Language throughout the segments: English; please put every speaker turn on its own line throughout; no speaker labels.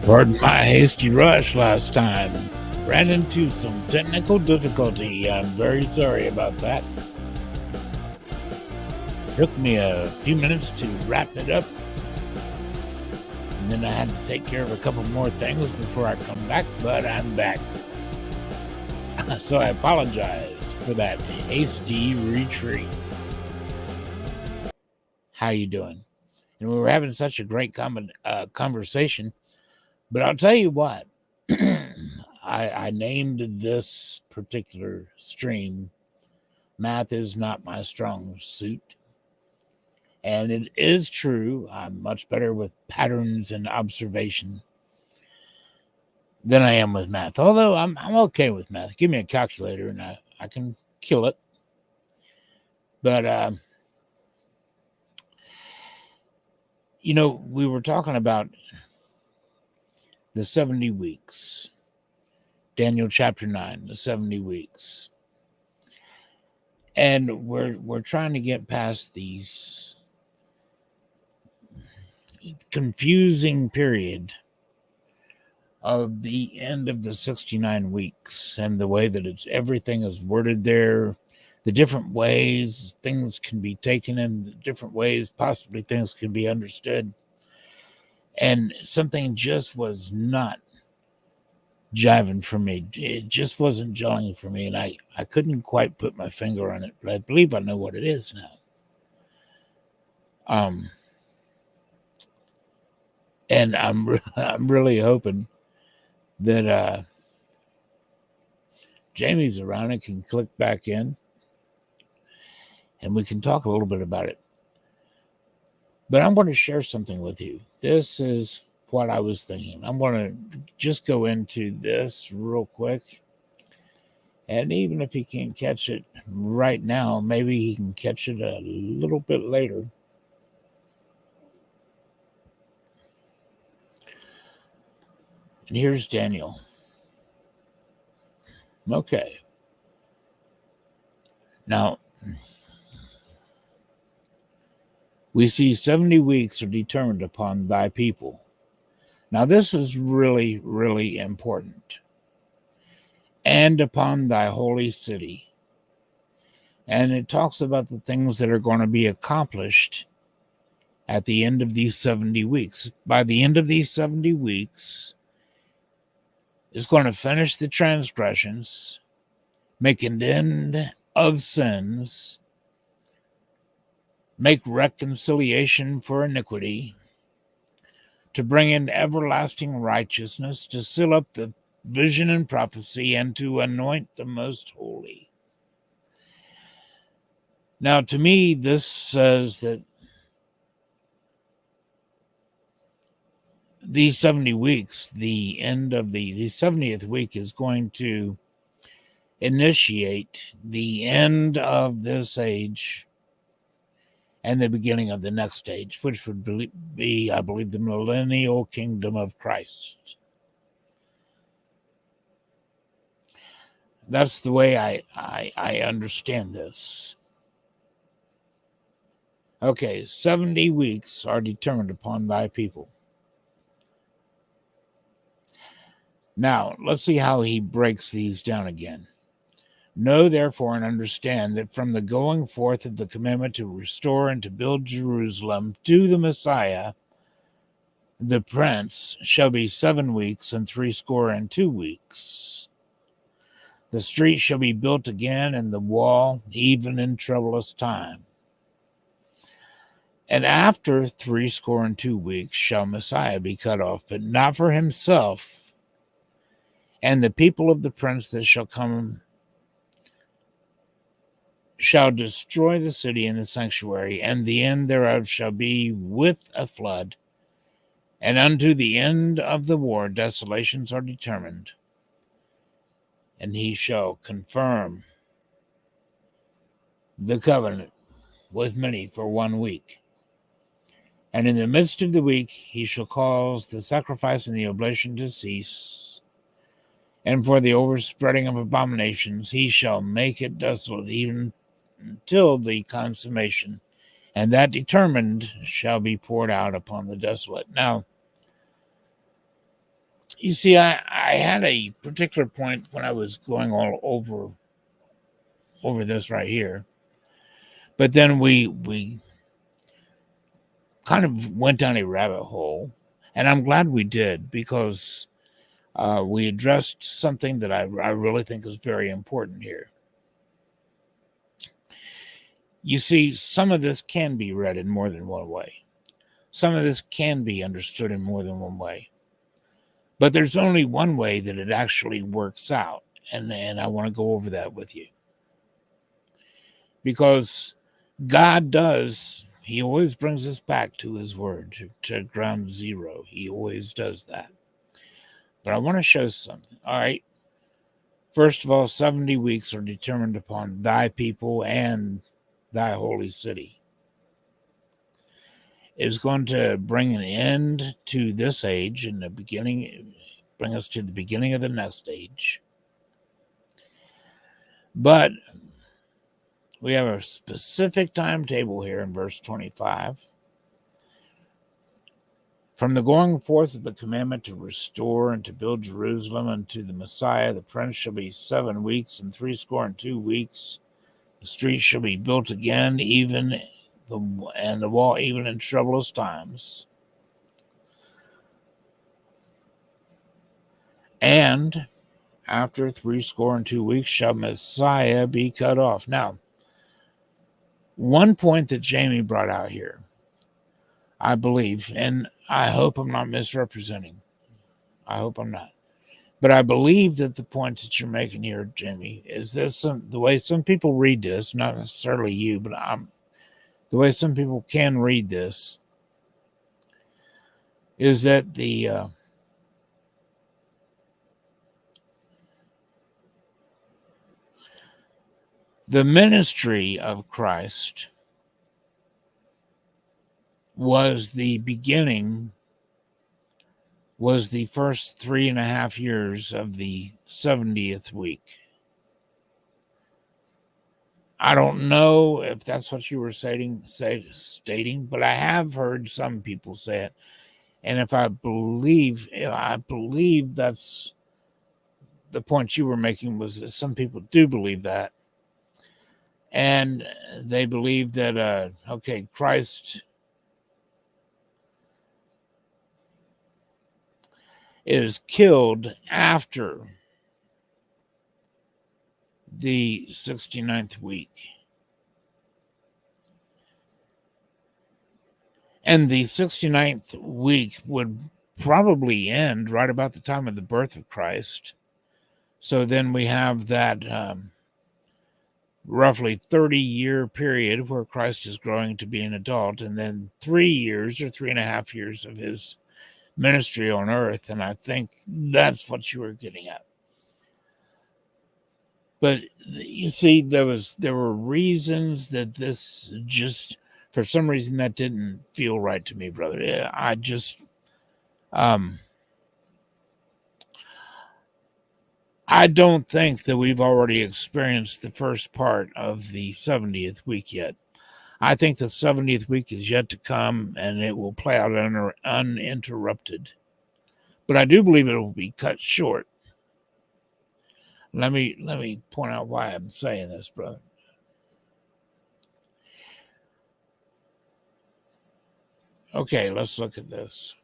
Pardon my hasty rush last time. Ran into some technical difficulty. I'm very sorry about that. Took me a few minutes to wrap it up. And then I had to take care of a couple more things before I come back, but I'm back. So I apologize for that hasty retreat. How you doing? And we were having such a great conversation. But I'll tell you what, I named this particular stream, Math is Not My Strong Suit. And it is true, I'm much better with patterns and observation than I am with math. Although I'm okay with math. Give me a calculator and I can kill it. But, we were talking about the 70 weeks. Daniel chapter 9, the 70 weeks. And we're trying to get past these confusing period of the end of the 69 weeks and the way that everything is worded there, the different ways things can be taken in the different ways, possibly things can be understood. And something just was not jiving for me. It just wasn't gelling for me, and I couldn't quite put my finger on it, but I believe I know what it is now. And I'm really hoping that Jamie's around and can click back in, and we can talk a little bit about it. But I'm going to share something with you. This is what I was thinking. I'm going to just go into this real quick. And even if he can't catch it right now, maybe he can catch it a little bit later. And here's Daniel. Okay. Now, we see 70 weeks are determined upon thy people. Now, this is really, really important. And upon thy holy city. And it talks about the things that are going to be accomplished at the end of these 70 weeks. By the end of these 70 weeks, it's going to finish the transgressions, make an end of sins, make reconciliation for iniquity, to bring in everlasting righteousness, to seal up the vision and prophecy, and to anoint the most holy. Now, to me, this says that these 70 weeks, the end of the 70th week is going to initiate the end of this age and the beginning of the next age, which would be, I believe, the millennial kingdom of Christ. That's the way I understand this. Okay, 70 weeks are determined upon thy people. Now, let's see how he breaks these down again. Know therefore and understand that from the going forth of the commandment to restore and to build Jerusalem to the Messiah, the Prince, shall be 7 weeks and 62 weeks. The street shall be built again, and the wall even in troublous time. And after 62 weeks shall Messiah be cut off, but not for himself. And the people of the Prince that shall come shall destroy the city and the sanctuary, and the end thereof shall be with a flood. And unto the end of the war desolations are determined. And he shall confirm the covenant with many for 1 week. And in the midst of the week he shall cause the sacrifice and the oblation to cease. And for the overspreading of abominations he shall make it desolate, even until the consummation, and that determined shall be poured out upon the desolate. Now, You see, I had a particular point when I was going all over this right here, but then we kind of went down a rabbit hole, and I'm glad we did, because we addressed something that I really think is very important here. You see, some of this can be read in more than one way. Some of this can be understood in more than one way. But there's only one way that it actually works out. And I want to go over that with you. Because God does, he always brings us back to his word, to ground zero. He always does that. But I want to show something. All right. First of all, 70 weeks are determined upon thy people and thy holy city. Is going to bring an end to this age and the beginning, bring us to the beginning of the next age. But we have a specific timetable here in verse 25. From the going forth of the commandment to restore and to build Jerusalem unto the Messiah, the prince shall be 7 weeks and 62 weeks. The street shall be built again, even the wall even in troublous times. And after 62 weeks shall Messiah be cut off. Now, one point that Jamie brought out here, I believe, and I hope I'm not misrepresenting. I hope I'm not. But I believe that the point that you're making here, Jamie, is this the way some people read this, not necessarily you, but the way some people can read this, is that the ministry of Christ was the beginning, was the first 3.5 years of the 70th week. I don't know if that's what you were stating, but I have heard some people say it. And I believe that's the point you were making, was that some people do believe that. And they believe that, Christ is killed after the 69th week. And the 69th week would probably end right about the time of the birth of Christ. So then we have that roughly 30-year period where Christ is growing to be an adult, and then 3 years or 3.5 years of his ministry on earth. And I think that's what you were getting at. But you see, there were reasons that this just, for some reason, that didn't feel right to me, brother. I just, I don't think that we've already experienced the first part of the 70th week yet. I think the 70th week is yet to come, and it will play out uninterrupted. But I do believe it will be cut short. Let me point out why I'm saying this, brother. Okay, let's look at this.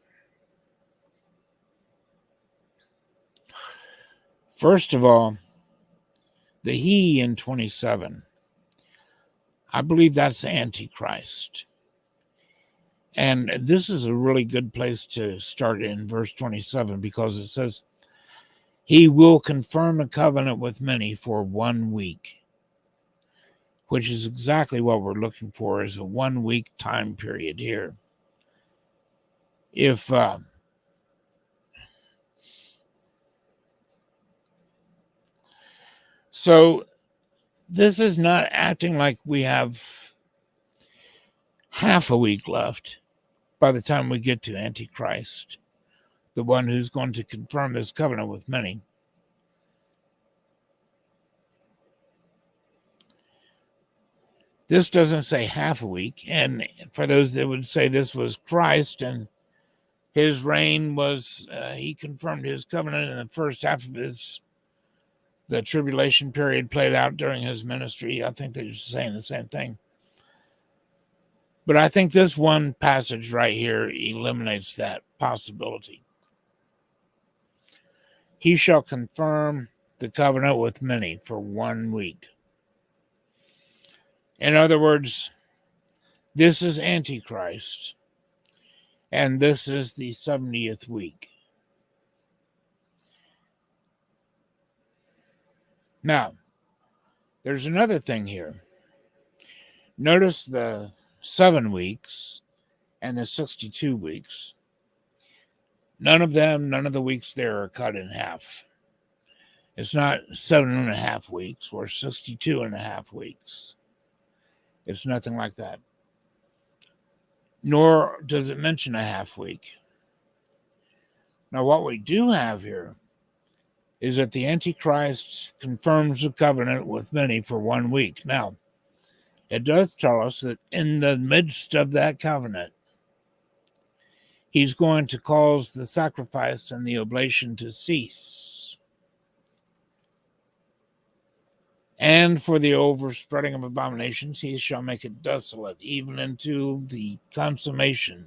First of all, the he in 27, I believe that's Antichrist. And this is a really good place to start in verse 27, because it says, he will confirm a covenant with many for 1 week, which is exactly what we're looking for, is a 1 week time period here. If so this is not acting like we have half a week left by the time we get to Antichrist, the one who's going to confirm this covenant with many. This doesn't say half a week. And for those that would say this was Christ and His reign was, he confirmed his covenant in the first half of the tribulation period played out during his ministry. I think they're saying the same thing. But I think this one passage right here eliminates that possibility. He shall confirm the covenant with many for 1 week. In other words, this is Antichrist, and this is the 70th week. Now, there's another thing here. Notice the 7 weeks and the 62 weeks. None of the weeks there are cut in half. It's not 7.5 weeks or 62.5 weeks. It's nothing like that. Nor does it mention a half week. Now, what we do have here is that the Antichrist confirms the covenant with many for 1 week. Now, it does tell us that in the midst of that covenant, he's going to cause the sacrifice and the oblation to cease. And for the overspreading of abominations, he shall make it desolate, even into the consummation.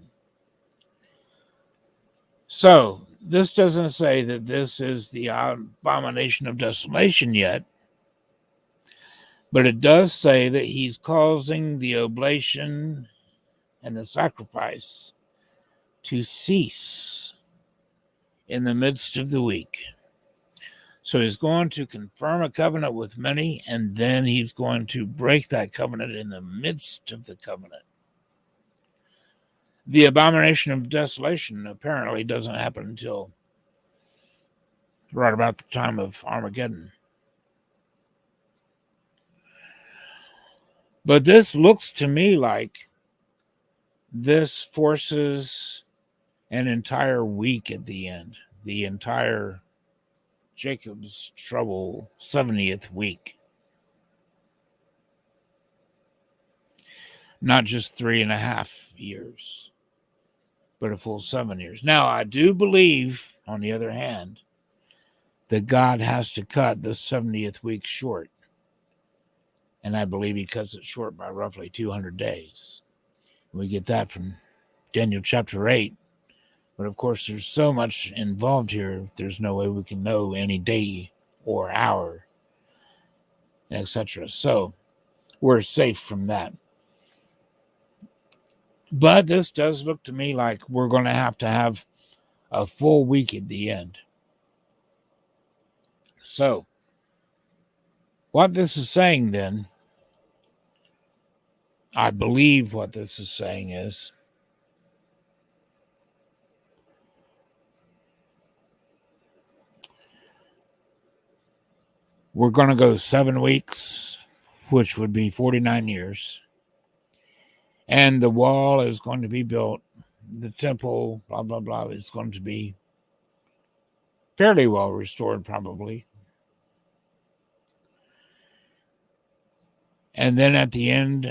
So, this doesn't say that this is the abomination of desolation yet, but it does say that he's causing the oblation and the sacrifice to cease in the midst of the week. So he's going to confirm a covenant with many, and then he's going to break that covenant in the midst of the covenant. The abomination of desolation apparently doesn't happen until right about the time of Armageddon. But this looks to me like this forces an entire week at the end, the entire Jacob's trouble 70th week. Not just 3.5 years, but a full 7 years. Now, I do believe, on the other hand, that God has to cut the 70th week short. And I believe he cuts it short by roughly 200 days. We get that from Daniel chapter 8. But of course, there's so much involved here, there's no way we can know any day or hour, etc. So we're safe from that. But this does look to me like we're going to have a full week at the end. So what this is saying then, I believe what this is saying is we're going to go 7 weeks, which would be 49 years. And the wall is going to be built. The temple, blah, blah, blah, is going to be fairly well restored, probably. And then at the end,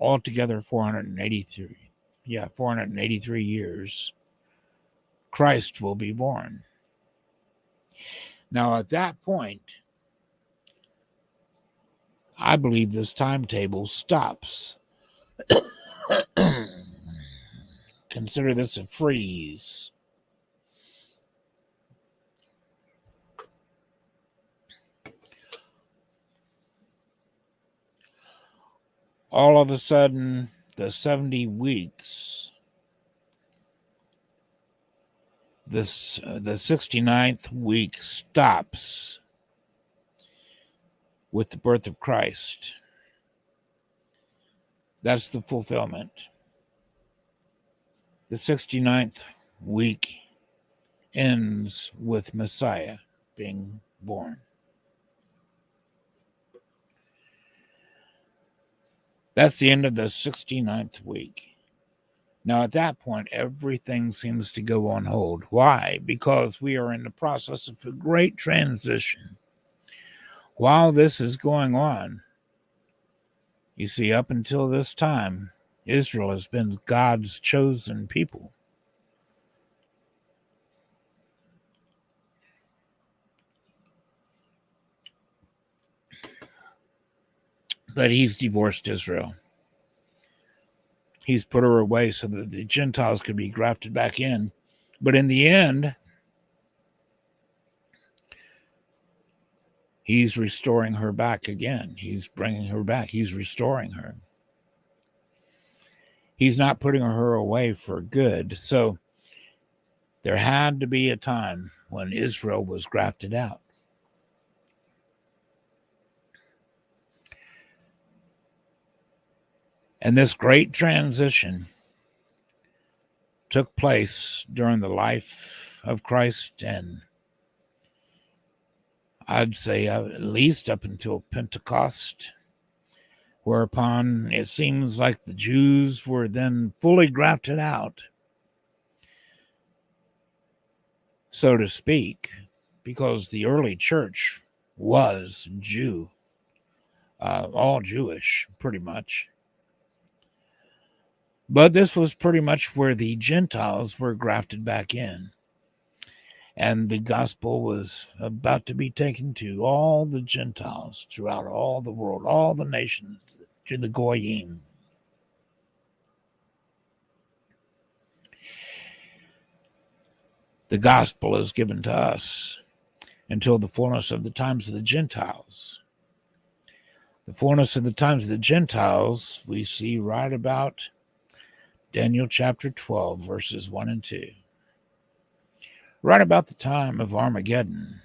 altogether 483 years, Christ will be born. Now, at that point, I believe this timetable stops. Consider this a freeze. All of a sudden, the 70 weeks, the 69th week stops with the birth of Christ. That's the fulfillment. The 69th week ends with Messiah being born. That's the end of the 69th week. Now, at that point, everything seems to go on hold. Why? Because we are in the process of a great transition. While this is going on, you see, up until this time, Israel has been God's chosen people. But he's divorced Israel. He's put her away so that the Gentiles could be grafted back in. But in the end, he's restoring her back again. He's bringing her back. He's restoring her. He's not putting her away for good. So there had to be a time when Israel was grafted out. And this great transition took place during the life of Christ, and I'd say at least up until Pentecost, whereupon it seems like the Jews were then fully grafted out, so to speak, because the early church was Jew, all Jewish, pretty much. But this was pretty much where the Gentiles were grafted back in. And the gospel was about to be taken to all the Gentiles throughout all the world, all the nations, to the Goyim. The gospel is given to us until the fullness of the times of the Gentiles. The fullness of the times of the Gentiles we see right about Daniel chapter 12, verses 1 and 2. Right about the time of Armageddon.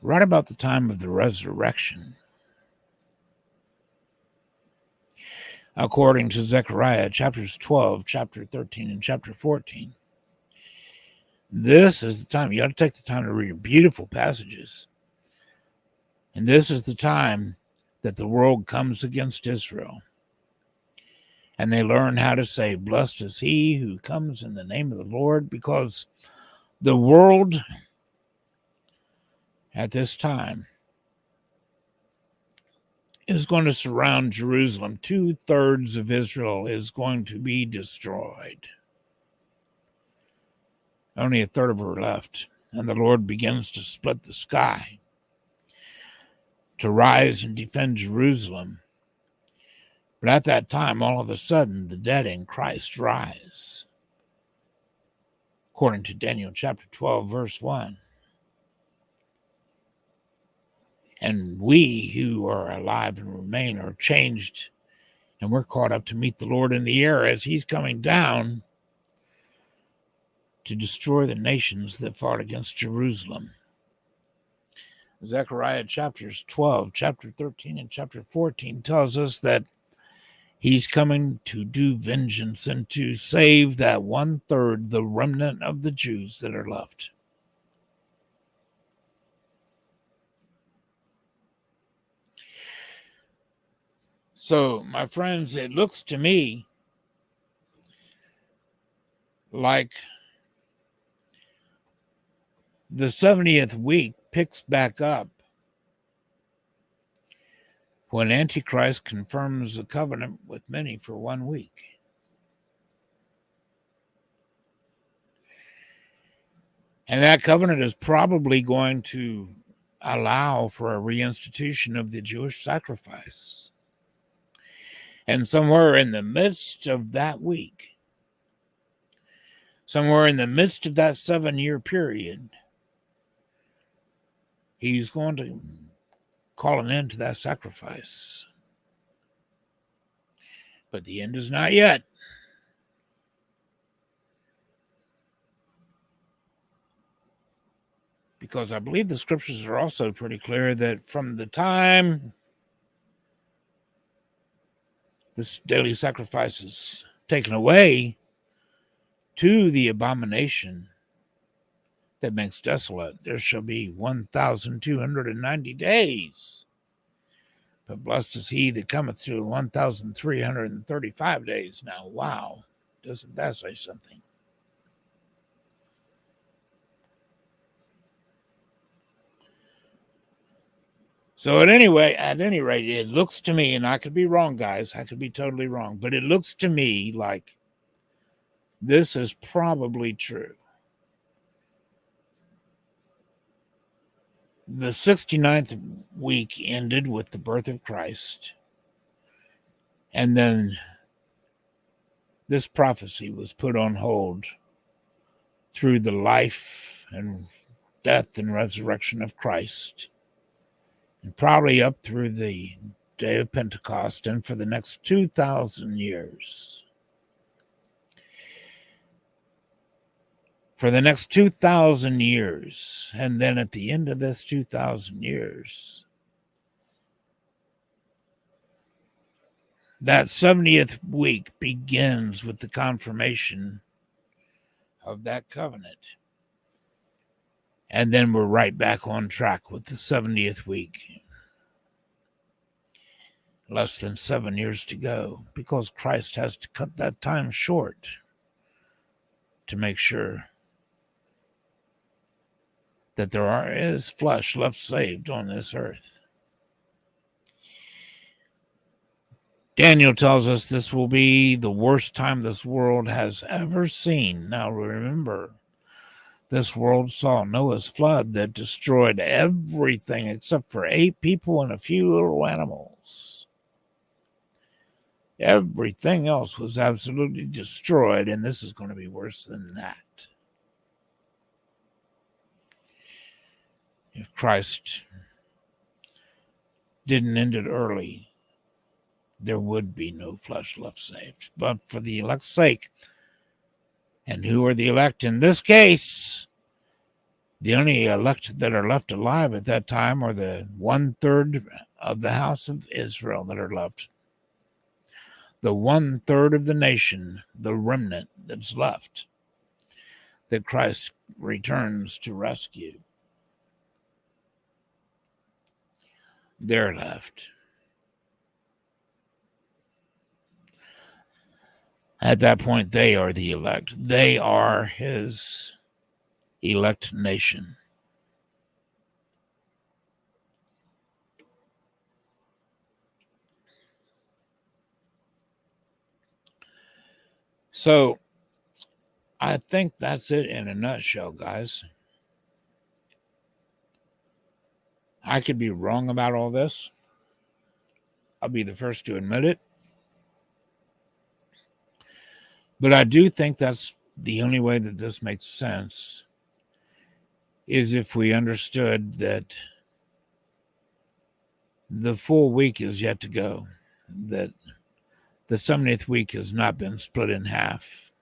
Right about the time of the resurrection. According to Zechariah chapters 12, chapter 13, and chapter 14. This is the time. You ought to take the time to read beautiful passages. And this is the time that the world comes against Israel. And they learn how to say, blessed is he who comes in the name of the Lord, because the world at this time is going to surround Jerusalem. 2/3 of Israel is going to be destroyed. Only 1/3 of her left. And the Lord begins to split the sky to rise and defend Jerusalem. But at that time, all of a sudden, the dead in Christ rise. According to Daniel chapter 12, verse 1. And we who are alive and remain are changed, and we're caught up to meet the Lord in the air as he's coming down to destroy the nations that fought against Jerusalem. Zechariah chapters 12, chapter 13, and chapter 14 tells us that he's coming to do vengeance and to save that 1/3, the remnant of the Jews that are left. So, my friends, it looks to me like the 70th week picks back up when Antichrist confirms a covenant with many for 1 week. And that covenant is probably going to allow for a reinstitution of the Jewish sacrifice. And somewhere in the midst of that week, somewhere in the midst of that 7-year period, he's going to call an end to that sacrifice. But the end is not yet. Because I believe the scriptures are also pretty clear that from the time this daily sacrifice is taken away to the abomination that makes desolate, there shall be 1,290 days. But blessed is he that cometh through 1,335 days. Now, wow, doesn't that say something? So at any rate, it looks to me, and I could be wrong, guys, I could be totally wrong, but it looks to me like this is probably true. The 69th week ended with the birth of Christ. And then this prophecy was put on hold through the life and death and resurrection of Christ, and probably up through the day of Pentecost and for the next 2,000 years. For the next 2,000 years, and then at the end of this 2,000 years, that 70th week begins with the confirmation of that covenant. And then we're right back on track with the 70th week. Less than 7 years to go, because Christ has to cut that time short to make sure that there is flesh left saved on this earth. Daniel tells us this will be the worst time this world has ever seen. Now remember, this world saw Noah's flood that destroyed everything except for 8 people and a few little animals. Everything else was absolutely destroyed, and this is going to be worse than that. If Christ didn't end it early, there would be no flesh left saved. But for the elect's sake, and who are the elect in this case? The only elect that are left alive at that time are the 1/3 of the house of Israel that are left. The 1/3 of the nation, the remnant that's left, that Christ returns to rescue. They're left. At that point, they are the elect. They are his elect nation. So, I think that's it in a nutshell, guys. I could be wrong about all this. I'll be the first to admit it. But I do think that's the only way that this makes sense, is if we understood that the full week is yet to go, that the 70th week has not been split in half,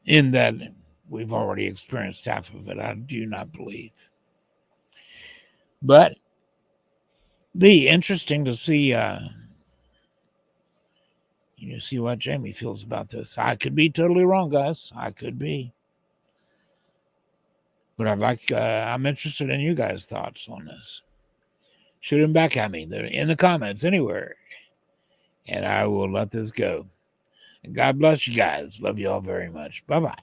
in that we've already experienced half of it. I do not believe. But be interesting to see see what Jamie feels about this. I could be totally wrong, guys. I could be. But I'm interested in you guys' thoughts on this. Shoot them back at me. They're in the comments anywhere. And I will let this go. And God bless you guys. Love you all very much. Bye-bye.